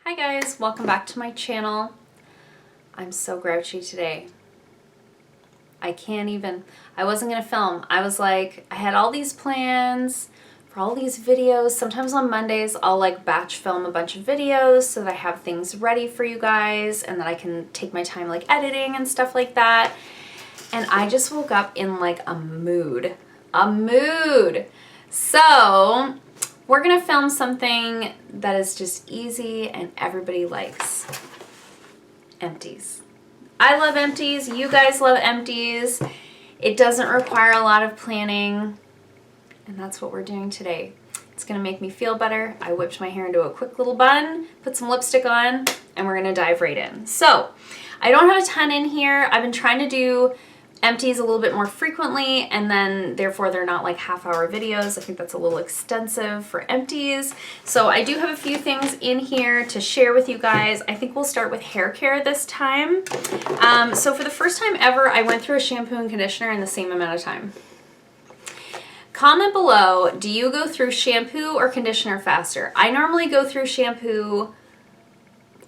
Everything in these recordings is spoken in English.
Hi guys, welcome back to my channel. I'm so grouchy today. I wasn't gonna film. I was like, I had all these plans for all these videos. Sometimes on Mondays I'll like batch film a bunch of videos so that I have things ready for you guys and that I can take my time like editing and stuff like that. And I just woke up in like a mood. So we're gonna film something that is just easy and everybody likes. Empties. I love Empties. You guys love Empties. It doesn't require a lot of planning. And that's what we're doing today. It's gonna make me feel better. I whipped my hair into a quick little bun, put some lipstick on, and we're gonna dive right in. So, I don't have a ton in here. I've been trying to do Empties a little bit more frequently, and then therefore they're not like half-hour videos. I think that's a little extensive for Empties. So I do have a few things in here to share with you guys. I think we'll start with hair care this time. So for the first time ever, I went through a shampoo and conditioner in the same amount of time. Comment below, do you go through shampoo or conditioner faster? I normally go through shampoo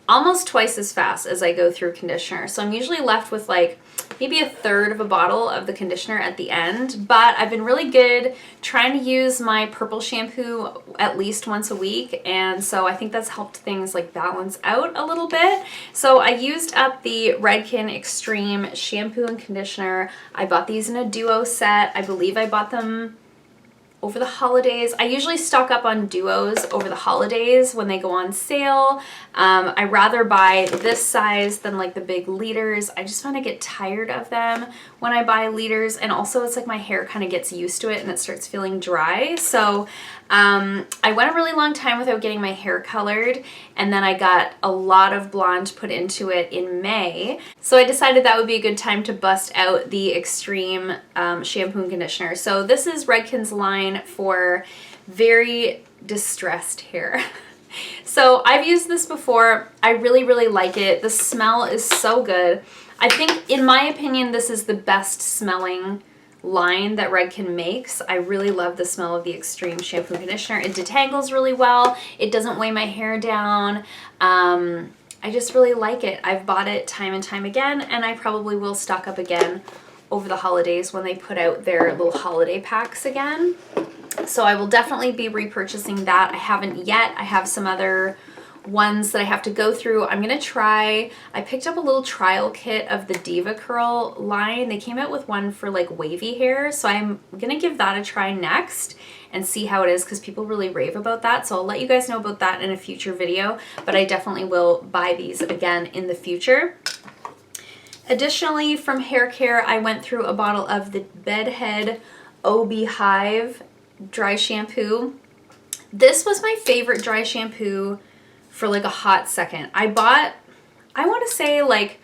almost twice as fast as I go through conditioner. So I'm usually left with like maybe a third of a bottle of the conditioner at the end, but I've been really good trying to use my purple shampoo at least once a week, and so I think that's helped things like balance out a little bit. So I used up the Redken Extreme shampoo and conditioner. I bought these in a duo set. I believe I bought them over the holidays. I usually stock up on duos over the holidays when they go on sale. I rather buy this size than like the big liters. I just find I get tired of them when I buy liters, and also it's like my hair kind of gets used to it and it starts feeling dry. So I went a really long time without getting my hair colored, and then I got a lot of blonde put into it in May. So I decided that would be a good time to bust out the Extreme shampoo and conditioner. So this is Redken's line for very distressed hair. So I've used this before. I really like it. The smell is so good. I think, in my opinion, this is the best smelling line that Redken makes. I really love the smell of the Extreme shampoo and conditioner. It detangles really well. It doesn't weigh my hair down. I just really like it. I've bought it time and time again, and I probably will stock up again over the holidays when they put out their little holiday packs again. So I will definitely be repurchasing that. I haven't yet. I have some other ones that I have to go through. I'm gonna try, I picked up a little trial kit of the Diva Curl line. They came out with one for like wavy hair, so I'm gonna give that a try next and see how it is, because people really rave about that. So I'll let you guys know about that in a future video, but I definitely will buy these again in the future. Additionally, from Haircare, I went through a bottle of the Bedhead OB Hive dry shampoo. This was my favorite dry shampoo for like a hot second. I bought, I want to say like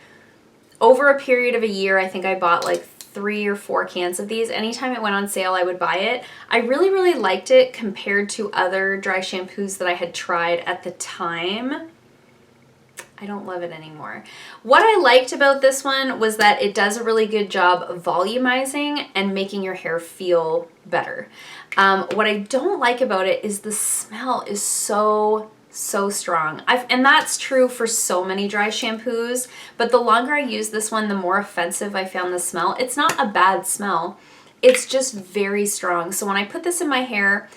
over a period of a year, I think I bought like 3 or 4 cans of these. Anytime it went on sale, I would buy it. I really liked it compared to other dry shampoos that I had tried at the time. I don't love it anymore. What I liked about this one was that it does a really good job of volumizing and making your hair feel better. What I don't like about it is the smell is so strong. And that's true for so many dry shampoos, but the longer I use this one, the more offensive I found the smell. It's not a bad smell. It's just very strong. So when I put this in my hair,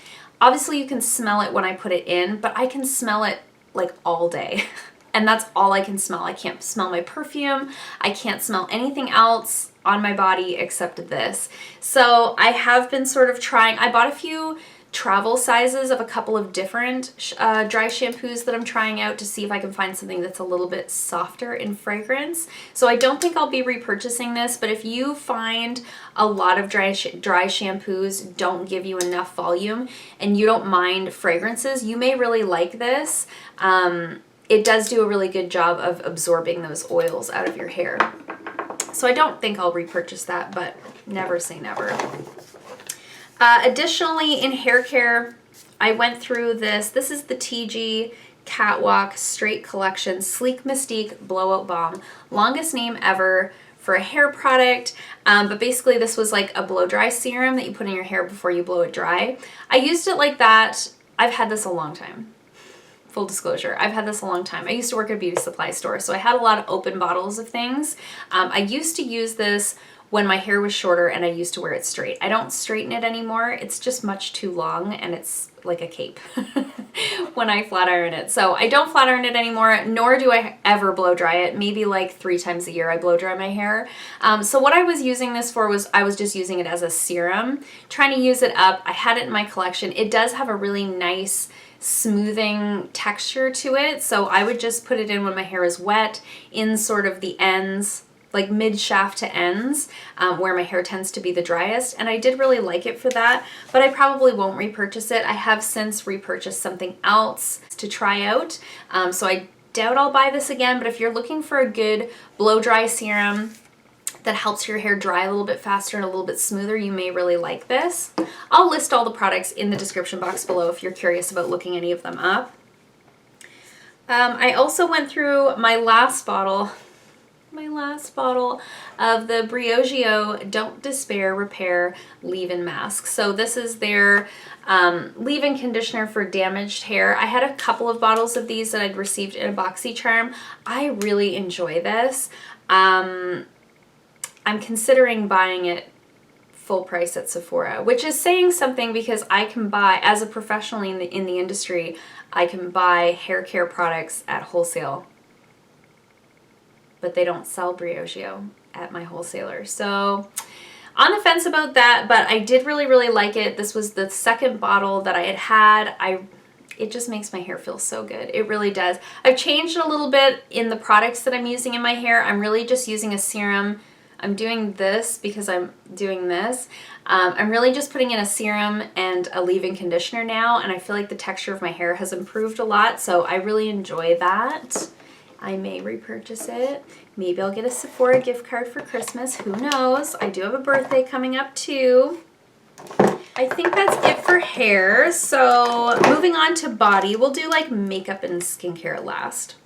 obviously you can smell it when I put it in, but I can smell it like all day. And that's all I can smell. I can't smell my perfume. I can't smell anything else on my body except this. So I have been sort of trying, I bought a few travel sizes of a couple of different dry shampoos that I'm trying out to see if I can find something that's a little bit softer in fragrance. So I don't think I'll be repurchasing this, but if you find a lot of dry shampoos don't give you enough volume and you don't mind fragrances, you may really like this. It does do a really good job of absorbing those oils out of your hair. So I don't think I'll repurchase that, but never say never. Additionally, in hair care, I went through this. This is the Tigi Catwalk Straight Collection Sleek Mystique Blowout Balm. Longest name ever for a hair product, but basically this was like a blow dry serum that you put in your hair before you blow it dry. I used it like that. I've had this a long time. full disclosure, I've had this a long time. I used to work at a beauty supply store, so I had a lot of open bottles of things. I used to use this when my hair was shorter and I used to wear it straight. I don't straighten it anymore. It's just much too long and it's like a cape when I flat iron it. So I don't flat iron it anymore, nor do I ever blow dry it. Maybe like 3 times a year I blow dry my hair. So what I was using this for was I was just using it as a serum, trying to use it up. I had it in my collection. It does have a really nice smoothing texture to it. So I would just put it in when my hair is wet, in sort of the ends, like mid shaft to ends, where my hair tends to be the driest, and I did really like it for that, but I probably won't repurchase it. I have since repurchased something else to try out, so I doubt I'll buy this again, but if you're looking for a good blow dry serum that helps your hair dry a little bit faster and a little bit smoother, you may really like this. I'll list all the products in the description box below if you're curious about looking any of them up. I also went through my last bottle of the Briogeo Don't Despair Repair Leave-In Mask. So this is their leave-in conditioner for damaged hair. I had a couple of bottles of these that I'd received in a BoxyCharm. I really enjoy this. I'm considering buying it full price at Sephora, which is saying something because I can buy, as a professional in the industry, I can buy hair care products at wholesale, but they don't sell Briogeo at my wholesaler. So on the fence about that, but I did really, really like it. This was the second bottle that I had. It just makes my hair feel so good. It really does. I've changed a little bit in the products that I'm using in my hair. I'm really just using a serum. I'm doing this because I'm doing this. I'm really just putting in a serum and a leave-in conditioner now, and I feel like the texture of my hair has improved a lot, so I really enjoy that. I may repurchase it. Maybe I'll get a Sephora gift card for Christmas. Who knows? I do have a birthday coming up too. I think that's it for hair. So moving on to body, we'll do like makeup and skincare last.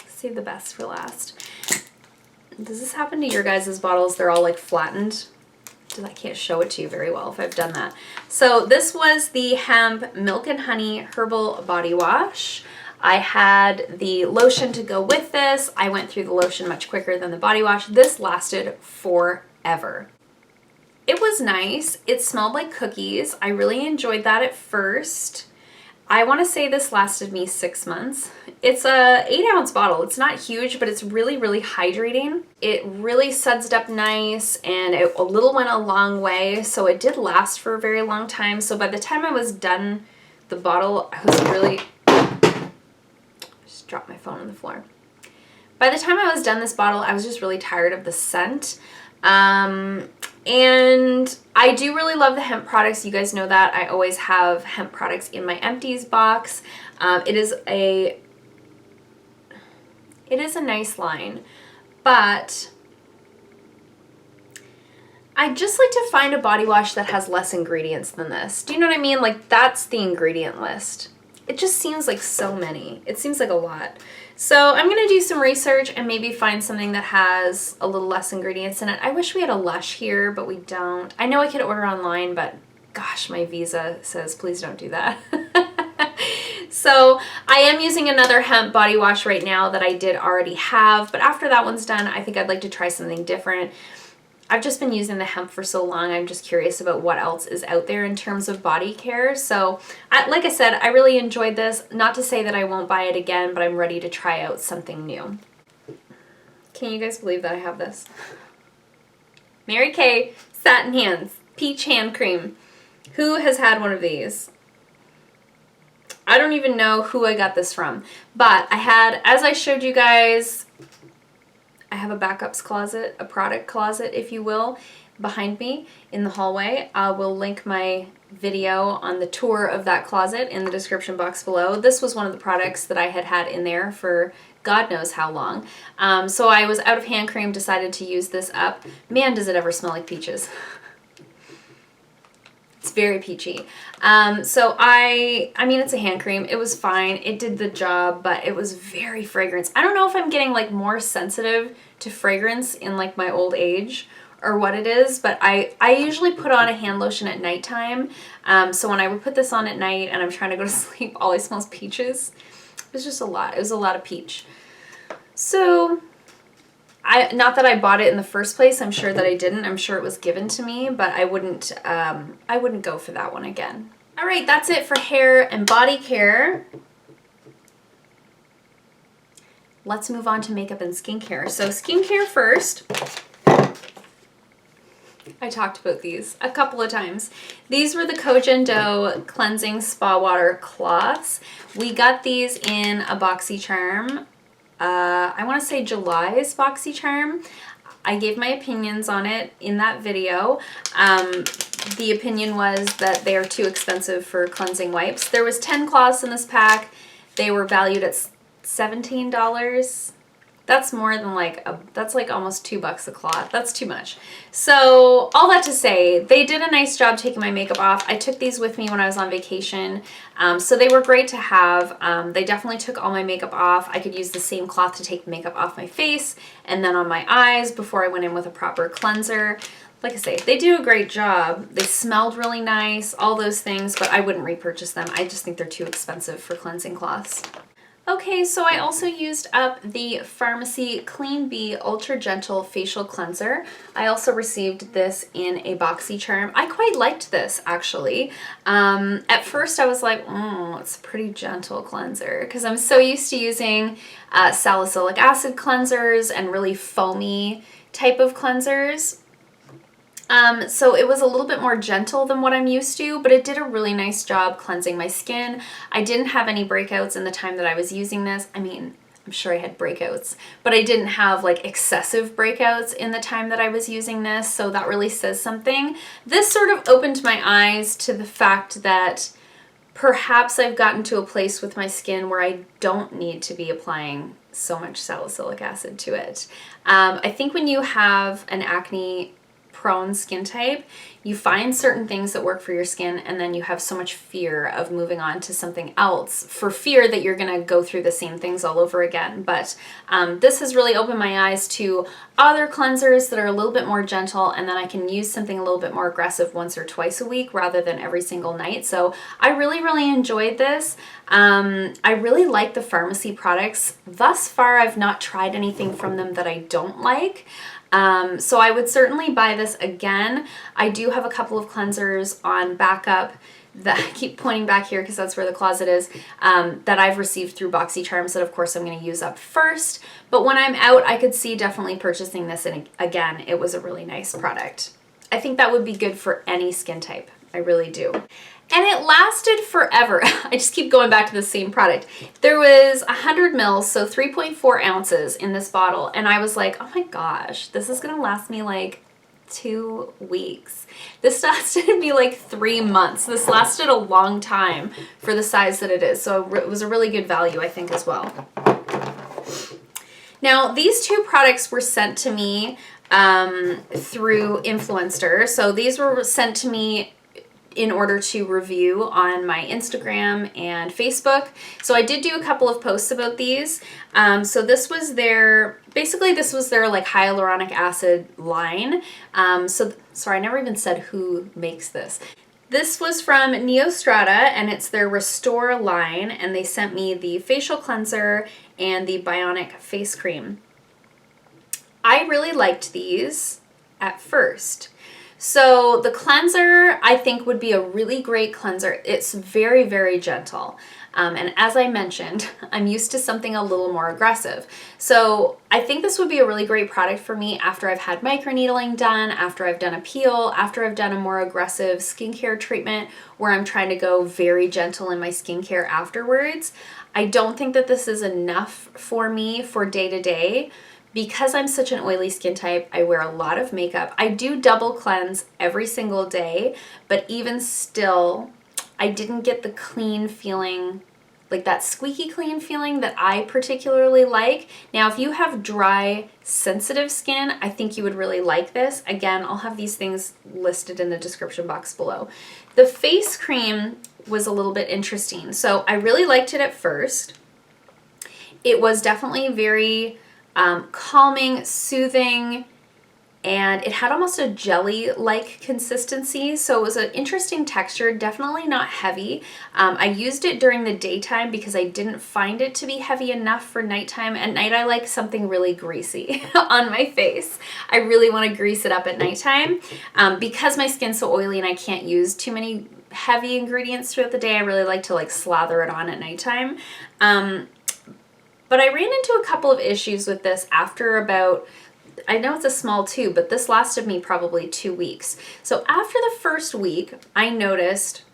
Save the best for last. Does this happen to your guys' bottles? They're all like flattened. I can't show it to you very well if I've done that. So this was the Hemp Milk and Honey Herbal Body Wash. I had the lotion to go with this. I went through the lotion much quicker than the body wash. This lasted forever. It was nice. It smelled like cookies. I really enjoyed that at first. I want to say this lasted me 6 months. It's a 8-ounce bottle. It's not huge, but it's really, really hydrating. It really sudsed up nice, and a little went a long way, so it did last for a very long time. So by the time I was done the bottle, I was really... Dropped my phone on the floor. By the time I was done this bottle, I was just really tired of the scent. And I do really love the hemp products. You guys know that. I always have hemp products in my Empties box. It is a nice line, but I just like to find a body wash that has less ingredients than this. Do you know what I mean? Like, that's the ingredient list. It just seems like so many. It seems like a lot. So I'm going to do some research and maybe find something that has a little less ingredients in it. I wish we had a Lush here, but we don't. I know I could order online, but gosh, my Visa says please don't do that. So I am using another hemp body wash right now that I did already have, but after that one's done, I think I'd like to try something different. I've just been using the hemp for so long, I'm just curious about what else is out there in terms of body care. So, like I said, I really enjoyed this. Not to say that I won't buy it again, but I'm ready to try out something new. Can you guys believe that I have this? Mary Kay SatinHands Peach Hand Cream. Who has had one of these? I don't even know who I got this from, but I had, as I showed you guys, I have a backups closet, a product closet, if you will, behind me in the hallway. I will link my video on the tour of that closet in the description box below. This was one of the products that I had had in there for God knows how long. So I was out of hand cream, decided to use this up. Man, does it ever smell like peaches. It's very peachy. So I mean, it's a hand cream. It was fine. It did the job, but it was very fragrant. I don't know if I'm getting like more sensitive to fragrance in like my old age or what it is, but I usually put on a hand lotion at nighttime. So when I would put this on at night and I'm trying to go to sleep, all I smell is peaches. It was just a lot. It was a lot of peach. So, not that I bought it in the first place. I'm sure that I didn't. I'm sure it was given to me, but I wouldn't go for that one again. All right, that's it for hair and body care. Let's move on to makeup and skincare. So skincare first. I talked about these a couple of times. These were the Kojen Do Cleansing Spa Water Cloths. We got these in a BoxyCharm. I want to say July's BoxyCharm. I gave my opinions on it in that video. The opinion was that they are too expensive for cleansing wipes. There was 10 cloths in this pack. They were valued at $17. That's more than that's like almost $2 a cloth. That's too much. So all that to say, they did a nice job taking my makeup off. I took these with me when I was on vacation. So they were great to have. They definitely took all my makeup off. I could use the same cloth to take makeup off my face and then on my eyes before I went in with a proper cleanser. Like I say, they do a great job. They smelled really nice, all those things, but I wouldn't repurchase them. I just think they're too expensive for cleansing cloths. Okay, so I also used up the Farmacy Clean Bee Ultra Gentle Facial Cleanser. I also received this in a BoxyCharm. I quite liked this, actually. At first I was like, oh, it's a pretty gentle cleanser, because I'm so used to using salicylic acid cleansers and really foamy type of cleansers. So it was a little bit more gentle than what I'm used to, but it did a really nice job cleansing my skin. I didn't have any breakouts in the time that I was using this. I mean, I'm sure I had breakouts, but I didn't have like excessive breakouts in the time that I was using this, so that really says something. This sort of opened my eyes to the fact that perhaps I've gotten to a place with my skin where I don't need to be applying so much salicylic acid to it. I think when you have an acne prone skin type, you find certain things that work for your skin and then you have so much fear of moving on to something else for fear that you're gonna go through the same things all over again. But this has really opened my eyes to other cleansers that are a little bit more gentle, and then I can use something a little bit more aggressive once or twice a week rather than every single night. So I really enjoyed this. I really like the Farmacy products. Thus far, I've not tried anything from them that I don't like. So I would certainly buy this again. I do have a couple of cleansers on backup that I keep pointing back here because that's where the closet is, that I've received through BoxyCharms that of course I'm going to use up first. But when I'm out, I could see definitely purchasing this, and again, it was a really nice product. I think that would be good for any skin type. I really do. And it lasted forever. I just keep going back to the same product. There was 100 mils, so 3.4 ounces in this bottle. And I was like, oh my gosh, this is gonna last me like 2 weeks. This lasted me like 3 months. This lasted a long time for the size that it is. So it was a really good value, I think, as well. Now, these two products were sent to me through Influencer. So these were sent to me in order to review on my Instagram and Facebook. So I did do a couple of posts about these. So this was their, basically this was their like hyaluronic acid line. Sorry, I never even said who makes this. This was from Neostrata, and it's their Restore line, and they sent me the facial cleanser and the Bionic face cream. I really liked these at first. So the cleanser, I think, would be a really great cleanser. It's very gentle. And as I mentioned, I'm used to something a little more aggressive. So I think this would be a really great product for me after I've had microneedling done, after I've done a peel, after I've done a more aggressive skincare treatment where I'm trying to go very gentle in my skincare afterwards. I don't think that this is enough for me for day to day. Because I'm such an oily skin type, I wear a lot of makeup. I do double cleanse every single day, but even still, I didn't get the clean feeling, like that squeaky clean feeling that I particularly like. Now, if you have dry, sensitive skin, I think you would really like this. Again, I'll have these things listed in the description box below. The face cream was a little bit interesting. So I really liked it at first. It was definitely very calming, soothing. and it had almost a jelly-like consistency, so it was an interesting texture, definitely not heavy. I used it during the daytime because I didn't find it to be heavy enough for nighttime. At night, I like something really greasy on my face. I really want to grease it up at nighttime. Because my skin's so oily and I can't use too many heavy ingredients throughout the day, I really like to like slather it on at nighttime. But I ran into a couple of issues with this after about, I know it's a small tube, but this lasted me probably 2 weeks. So after the first week, I noticed,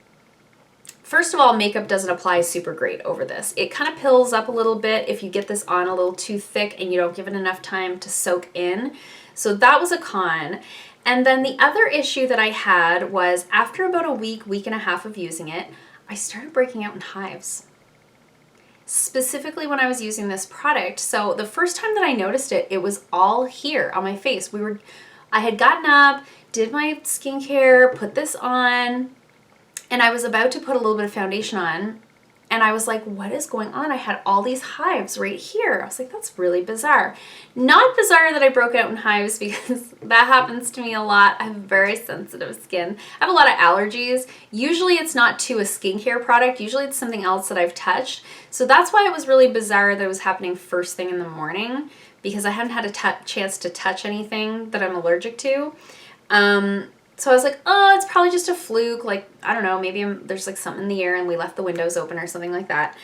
first of all, makeup doesn't apply super great over this. It kind of pills up a little bit if you get this on a little too thick and you don't give it enough time to soak in. So that was a con. And then the other issue that I had was after about a week, week and a half of using it, I started breaking out in hives. Specifically when I was using this product. So the first time that I noticed it, it was all here on my face. I had gotten up, did my skincare, put this on, and I was about to put a little bit of foundation on, and I was like, what is going on? I had all these hives right here. I was like, that's really bizarre. Not bizarre that I broke out in hives because that happens to me a lot. I have very sensitive skin. I have a lot of allergies. Usually it's not to a skincare product. Usually it's something else that I've touched. So that's why it was really bizarre that it was happening first thing in the morning, because I hadn't had a chance to touch anything that I'm allergic to. So I was like, oh, it's probably just a fluke. Like, I don't know, maybe there's like something in the air and we left the windows open or something like that.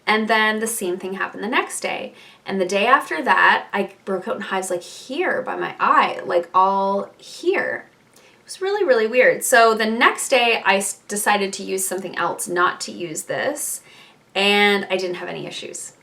And then the same thing happened the next day. And the day after that, I broke out in hives like here by my eye, like all here. It was really, really weird. So the next day I decided to use something else, not to use this. And I didn't have any issues.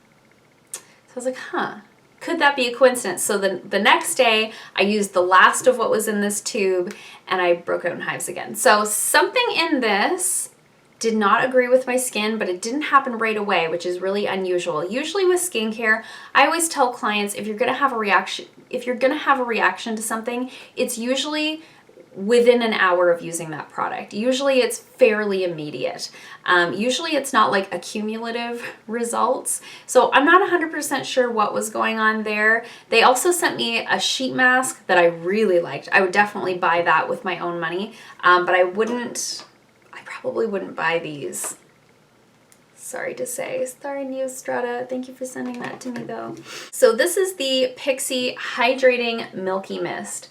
So I was like, huh. Could that be a coincidence? So the next day, I used the last of what was in this tube, and I broke out in hives again. So something in this did not agree with my skin, but it didn't happen right away, which is really unusual. Usually with skincare, I always tell clients if you're gonna have a reaction to something, it's usually within an hour of using that product. Usually it's fairly immediate. Usually it's not like accumulative results. So I'm not 100% sure what was going on there. They also sent me a sheet mask that I really liked. I would definitely buy that with my own money, but I probably wouldn't buy these. Sorry to say. Sorry, Neostrata. Thank you for sending that to me though. So this is the Pixi Hydrating Milky Mist.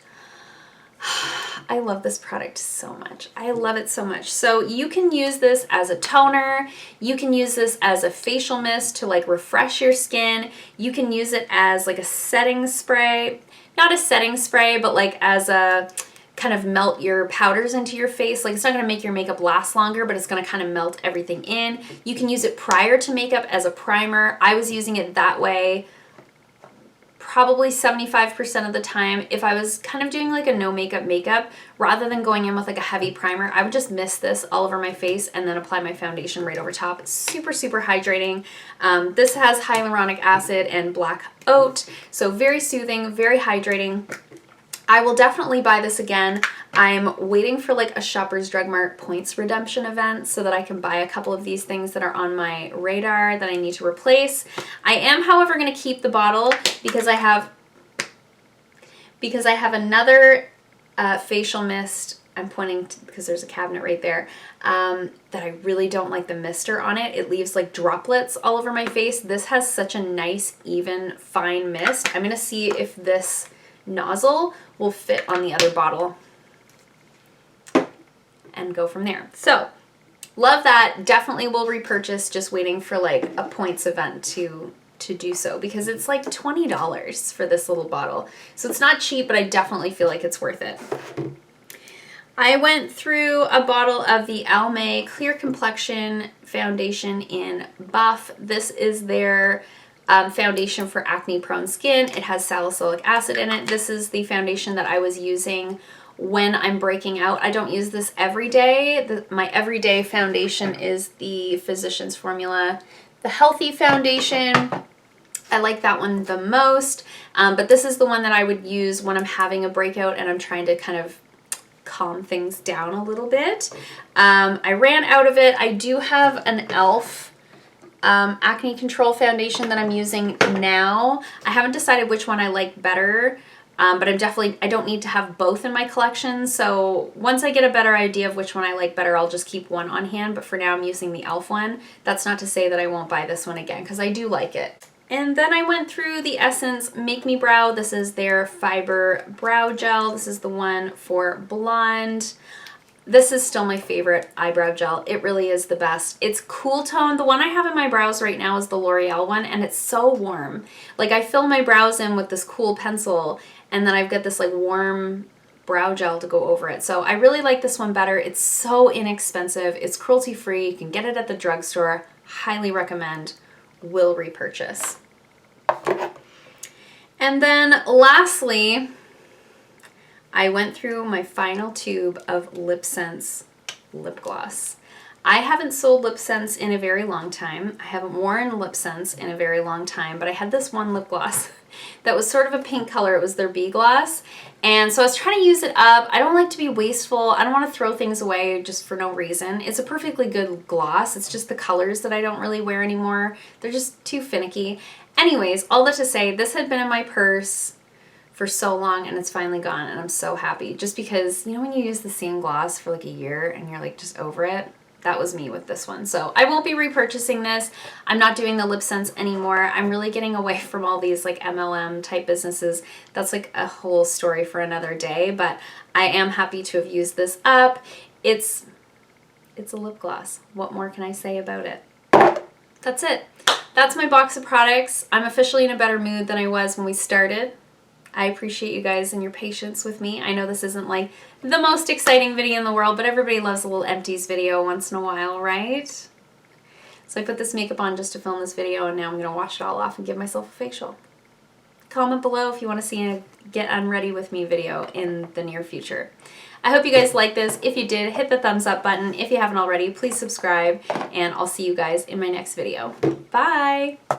I love this product so much. I love it so much. So you can use this as a toner. You can use this as a facial mist to like refresh your skin. You can use it as like a setting spray. Not a setting spray, but like as a kind of melt your powders into your face. Like it's not going to make your makeup last longer, but it's going to kind of melt everything in. You can use it prior to makeup as a primer. I was using it that way probably 75% of the time. If I was kind of doing like a no makeup, rather than going in with like a heavy primer, I would just mist this all over my face and then apply my foundation right over top. It's super, super hydrating. This has hyaluronic acid and black oat, so very soothing, very hydrating. I will definitely buy this again. I'm waiting for like a Shoppers Drug Mart points redemption event so that I can buy a couple of these things that are on my radar that I need to replace. I am, however, going to keep the bottle because I have another facial mist. I'm pointing to, because there's a cabinet right there, that I really don't like the mister on it. It leaves like droplets all over my face. This has such a nice, even, fine mist. I'm going to see if this nozzle will fit on the other bottle and go from there. So love that. Definitely will repurchase, just waiting for like a points event to do so, because it's like $20 for this little bottle. So it's not cheap, but I definitely feel like it's worth it. I went through a bottle of the Almay Clear Complexion foundation in Buff. This is their foundation for acne-prone skin. It has salicylic acid in it. This is the foundation that I was using when I'm breaking out. I don't use this every day. My everyday foundation is the Physicians Formula, the Healthy Foundation. I like that one the most, but this is the one that I would use when I'm having a breakout and I'm trying to kind of calm things down a little bit. I ran out of it. I do have an e.l.f. Acne Control foundation that I'm using now. I haven't decided which one I like better. But I don't need to have both in my collection. So once I get a better idea of which one I like better, I'll just keep one on hand. But for now, I'm using the e.l.f. one. That's not to say that I won't buy this one again, because I do like it. And then I went through the Essence Make Me Brow. This is their Fiber Brow Gel. This is the one for blonde. This is still my favorite eyebrow gel. It really is the best. It's cool tone. The one I have in my brows right now is the L'Oreal one, and it's so warm. Like, I fill my brows in with this cool pencil, and then I've got this like warm brow gel to go over it. So I really like this one better. It's so inexpensive. It's cruelty-free. You can get it at the drugstore. Highly recommend. Will repurchase. And then lastly, I went through my final tube of Lipsense lip gloss. I haven't sold Lipsense in a very long time. I haven't worn Lipsense in a very long time, but I had this one lip gloss that was sort of a pink color. It was their Bee Gloss. And so I was trying to use it up. I don't like to be wasteful. I don't want to throw things away just for no reason. It's a perfectly good gloss. It's just the colors that I don't really wear anymore. They're just too finicky. Anyways, all that to say, this had been in my purse for so long, and it's finally gone, and I'm so happy. Just because, you know, when you use the same gloss for like a year and you're like just over it, that was me with this one. So I won't be repurchasing this. I'm not doing the Lipsense anymore. I'm really getting away from all these like MLM type businesses. That's like a whole story for another day, but I am happy to have used this up. It's a lip gloss. What more can I say about it? That's it. That's my box of products. I'm officially in a better mood than I was when we started. I appreciate you guys and your patience with me. I know this isn't like the most exciting video in the world, but everybody loves a little Empties video once in a while, right? So I put this makeup on just to film this video, and now I'm going to wash it all off and give myself a facial. Comment below if you want to see a Get Unready With Me video in the near future. I hope you guys liked this. If you did, hit the thumbs up button. If you haven't already, please subscribe, and I'll see you guys in my next video. Bye!